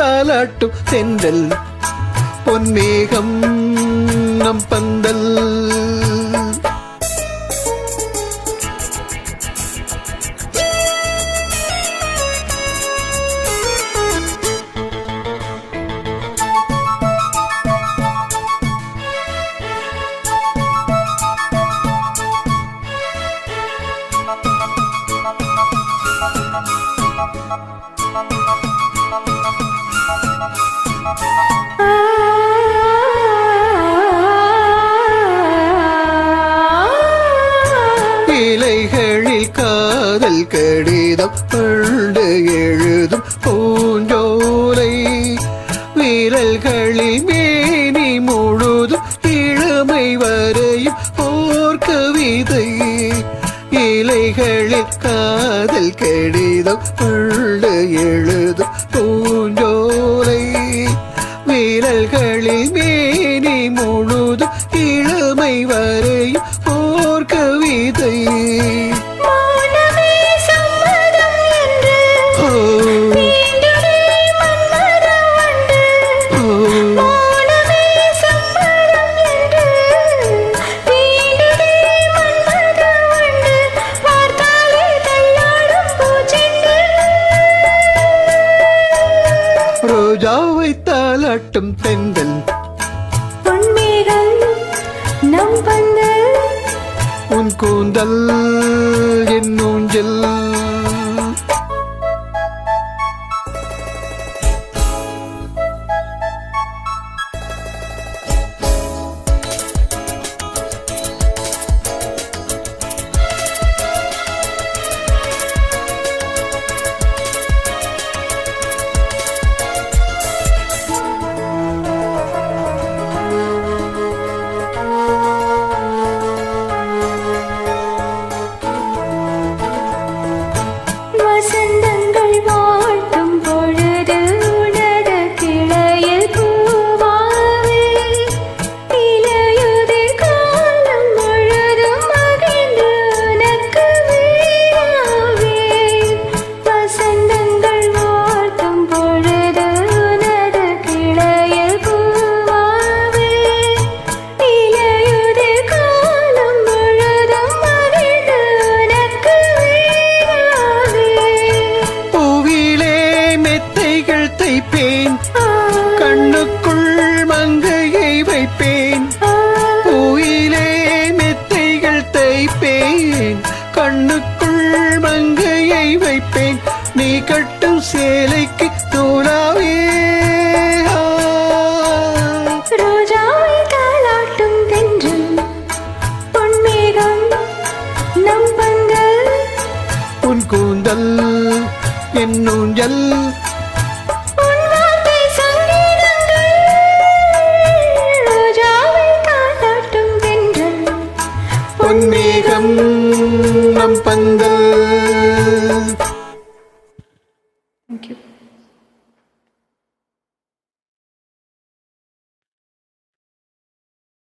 தாலாட்டும் தென்றல் பொன்மேகம் நம் பந்தல் இலைகளில் காதல் கடிதம் பண்டு எழுதும் பூஞ்சோலை வீரல்களில் மேனி முழுதும் இளமை வரையும் ஓர் கவிதை இலைகளில் காதல் கடிதம் பண்டு எழுதும் பூஞ்சோலை வீரல்களில் மேனி முழுதும் இளமை வரையும் ஓர் கவிதை ரோஜாவை தாலாட்டும் தென்றல் பொன்மேகம் நம் பந்தல் உன் கூந்தல் என் ஊஞ்சல் வசந்தங்கள் வாழ்த்தும் பொழுது உனது கிளையில் பூவாவே இலையுதிர் காலம் முழுதும் மகிழ்ந்து உனக்கு வீராவே வசந்தங்கள் வாழ்த்தும் பொழுது உனது கிளையில் பூவாவே இலையுதிர் காலம் முழுதும் மகிழ்ந்து உனக்கு வீராவே பூவிலே மெத்தைகள் தைப்பேன் கண்ணுக்குள் மங்கையை வைப்பேன் பூவிலே மெத்தைகள் தைப்பேன் கண்ணுக்குள் மங்கையை வைப்பேன் நீ கட்டும் சேலைக்கு தூளாவே ரோஜாவை தாலாட்டும் தென்றல் பொன்மேகம் நம் பந்தல் உன் கூந்தல் என் ஊஞ்சல் உன் வார்த்தை சங்கீதங்கள் ரோஜாவை தாலாட்டும் தென்றல் பொன்மேகம் நம் பந்தல்